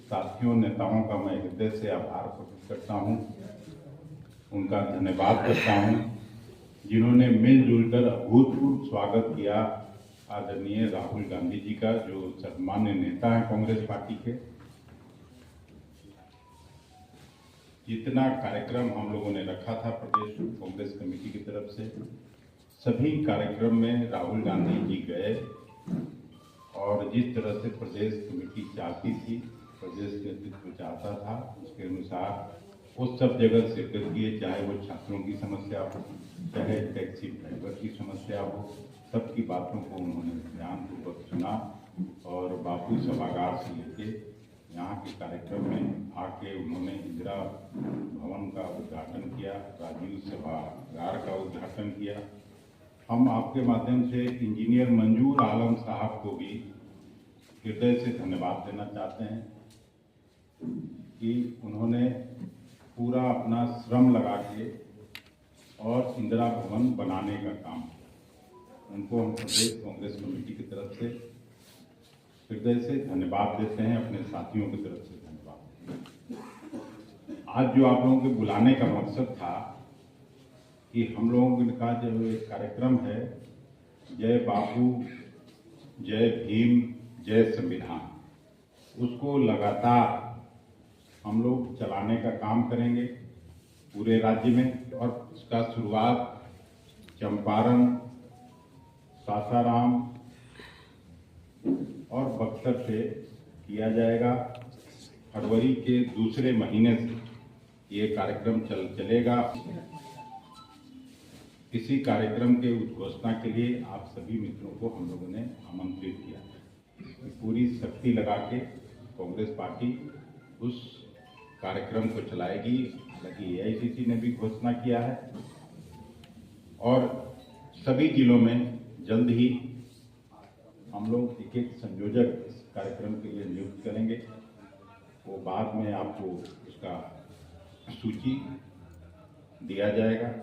साथियों नेताओं का मैं हृदय से आभार प्रकट करता हूं, उनका धन्यवाद करता हूं जिन्होंने मिलजुल कर अभूतपूर्व स्वागत किया आदरणीय राहुल गांधी जी का, जो सर्वमान्य नेता हैं कांग्रेस पार्टी के। जितना कार्यक्रम हम लोगों ने रखा था प्रदेश कांग्रेस कमेटी की तरफ से, सभी कार्यक्रम में राहुल गांधी जी गए और जिस तरह से प्रदेश कमेटी चाहती थी, प्रदेश नेतृत्व चाहता था, उसके अनुसार वो सब जगह शिरकत किए। चाहे वो छात्रों की समस्या हो, चाहे टैक्सी ड्राइवर की समस्या हो, सबकी बातों को उन्होंने ध्यानपूर्वक सुना और बापू सभागार से लेके यहाँ के कार्यक्रम में आके उन्होंने इंदिरा भवन का उद्घाटन किया, राजीव सभागार का उद्घाटन किया। हम आपके माध्यम से इंजीनियर मंजूर आलम साहब को भी हृदय से धन्यवाद देना चाहते हैं कि उन्होंने पूरा अपना श्रम लगा के और इंदिरा भवन बनाने का काम किया। उनको हम प्रदेश कांग्रेस कमेटी की तरफ से हृदय से धन्यवाद देते हैं, अपने साथियों की तरफ से धन्यवाद। आज जो आप लोगों के बुलाने का मकसद था कि हम लोगों का जो एक कार्यक्रम है, जय बापू जय भीम जय संविधान, उसको लगातार हम लोग चलाने का काम करेंगे पूरे राज्य में। और उसका शुरुआत चंपारण, सासाराम और बक्सर से किया जाएगा। फरवरी के दूसरे महीने से ये कार्यक्रम चलेगा। इसी कार्यक्रम के उद्घोषणा के लिए आप सभी मित्रों को हम लोगों ने आमंत्रित किया। पूरी शक्ति लगा के कांग्रेस पार्टी उस कार्यक्रम को चलाएगी। हालांकि एआईसीसी ने भी घोषणा किया है और सभी जिलों में जल्द ही हम लोग एक एक संयोजक इस कार्यक्रम के लिए नियुक्त करेंगे। वो बाद में आपको उसका सूची दिया जाएगा।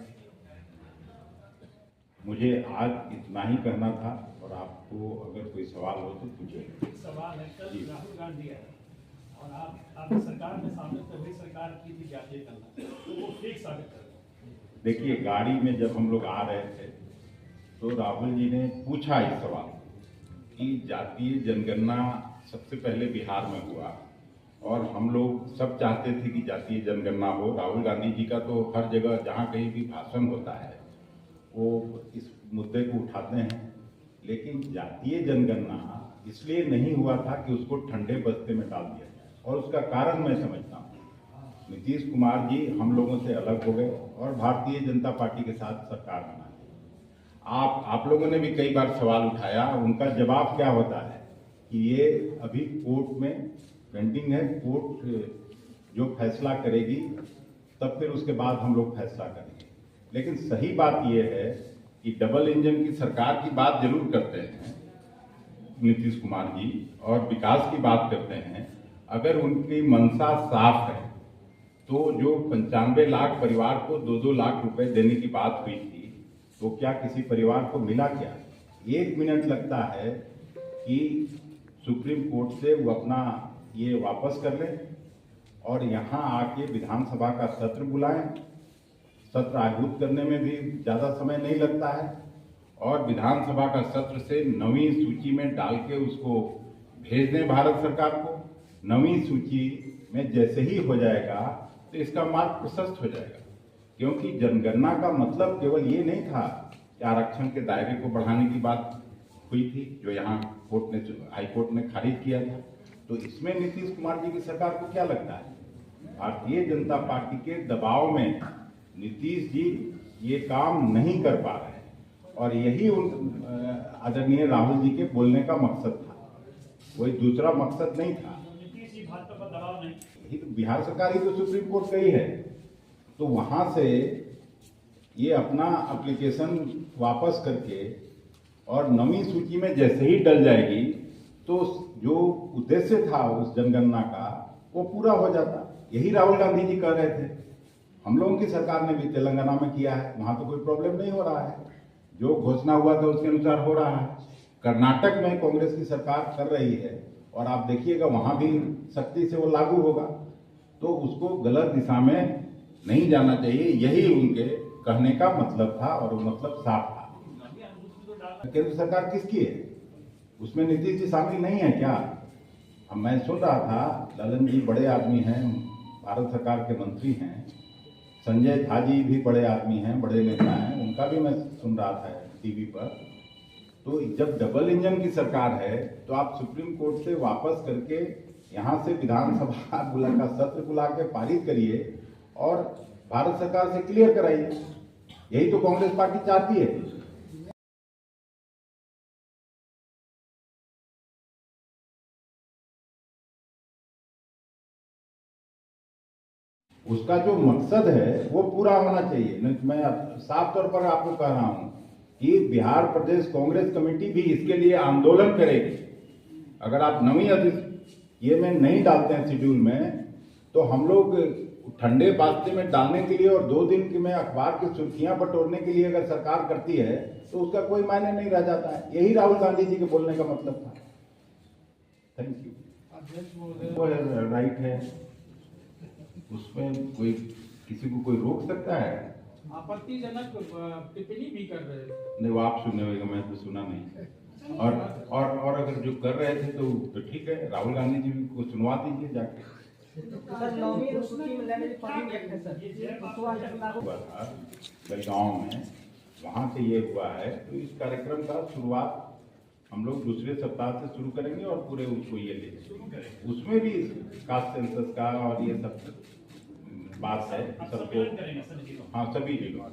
मुझे आज इतना ही कहना था और आपको अगर कोई सवाल हो तो पूछिए। सवाल है, कल राहुल गांधी है और आप सरकार में शामिल तभी सरकार की थी जातीय गणना, तो वो फेक साबित कर रहे हैं। देखिए, गाड़ी में जब हम लोग आ रहे थे तो राहुल जी ने पूछा इस सवाल कि जातीय जनगणना सबसे पहले बिहार में हुआ और हम लोग सब चाहते थे कि जातीय जनगणना हो। राहुल गांधी जी का तो हर जगह जहाँ कहीं भी भाषण होता है वो इस मुद्दे को उठाते हैं, लेकिन जातीय जनगणना इसलिए नहीं हुआ था कि उसको ठंडे बस्ते में डाल दिया जाए। और उसका कारण मैं समझता हूँ, नीतीश कुमार जी हम लोगों से अलग हो गए और भारतीय जनता पार्टी के साथ सरकार बना ली। आप लोगों ने भी कई बार सवाल उठाया, उनका जवाब क्या होता है कि ये अभी कोर्ट में पेंडिंग है, कोर्ट जो फैसला करेगी तब फिर उसके बाद हम लोग फैसला करेंगे। लेकिन सही बात यह है कि डबल इंजन की सरकार की बात जरूर करते हैं नीतीश कुमार जी और विकास की बात करते हैं। अगर उनकी मंशा साफ है तो जो 95 लाख परिवार को 2-2 लाख रुपए देने की बात हुई थी, तो क्या किसी परिवार को मिला क्या? 1 मिनट लगता है कि सुप्रीम कोर्ट से वो अपना ये वापस कर लें और यहाँ आके विधानसभा का सत्र बुलाएं। सत्र आहूत करने में भी ज़्यादा समय नहीं लगता है और विधानसभा का सत्र से 9वीं सूची में डाल के उसको भेज दें भारत सरकार को। 9वीं सूची में जैसे ही हो जाएगा तो इसका मार्ग प्रशस्त हो जाएगा, क्योंकि जनगणना का मतलब केवल ये नहीं था कि आरक्षण के दायरे को बढ़ाने की बात हुई थी, जो यहाँ हाई कोर्ट ने खारिज किया था। तो इसमें नीतीश कुमार जी की सरकार को क्या लगता है? भारतीय जनता पार्टी के दबाव में नीतीश जी ये काम नहीं कर पा रहे हैं और यही उन आदरणीय राहुल जी के बोलने का मकसद था, कोई दूसरा मकसद नहीं था। नीतीश जी भाजपा पर दबाव नहीं, यही तो बिहार सरकार ही तो सुप्रीम कोर्ट गई है, तो वहां से ये अपना एप्लीकेशन वापस करके और 9वीं सूची में जैसे ही डल जाएगी तो जो उद्देश्य था उस जनगणना का वो पूरा हो जाता। यही राहुल गांधी जी कह रहे थे। हम लोगों की सरकार ने भी तेलंगाना में किया है, वहां तो कोई प्रॉब्लम नहीं हो रहा है, जो घोषणा हुआ था उसके अनुसार हो रहा है। कर्नाटक में कांग्रेस की सरकार कर रही है और आप देखिएगा वहां भी सख्ती से वो लागू होगा। तो उसको गलत दिशा में नहीं जाना चाहिए, यही उनके कहने का मतलब था और वो मतलब साफ था। केंद्र सरकार किसकी है? उसमें नीतीश जी शामिल नहीं है क्या? अब मैं सुन रहा था, ललन जी बड़े आदमी हैं, भारत सरकार के मंत्री हैं, संजय झा जी भी बड़े आदमी हैं, बड़े नेता हैं, उनका भी मैं सुन रहा था टीवी पर। तो जब डबल इंजन की सरकार है तो आप सुप्रीम कोर्ट से वापस करके यहाँ से विधानसभा का सत्र बुला के पारित करिए और भारत सरकार से क्लियर कराइए। यही तो कांग्रेस पार्टी चाहती है। उसका जो मकसद है वो पूरा होना चाहिए। नहीं तो मैं साफ तौर पर आपको कह रहा हूं कि बिहार प्रदेश कांग्रेस कमेटी भी इसके लिए आंदोलन करेगी। अगर आप नवीं ये में नहीं डालते हैं शेड्यूल में, तो हम लोग ठंडे बास्ते में डालने के लिए और 2 दिन में अखबार की सुर्खियां बटोरने के लिए अगर सरकार करती है तो उसका कोई मायने नहीं रह जाता है। यही राहुल गांधी जी के बोलने का मतलब था। Thank you. वो राइट है, उसमें कोई किसी को कोई रोक सकता है? आपत्तिजनक टिप्पणी भी कर रहे थे। नहीं, वो आप सुनने होगा, मैं तो सुना नहीं। और अगर जो कर रहे थे तो ठीक है, राहुल गांधी जी को सुनवा दीजिए जाके। हुआ था बेलगांव में, वहां से ये हुआ है। तो इस कार्यक्रम का शुरुआत हम लोग दूसरे सप्ताह से शुरू करेंगे और पूरे उसको ये ले उसमें भी कास्ट सेंसस का और ये सब बात है सबको। हाँ, सभी जिलों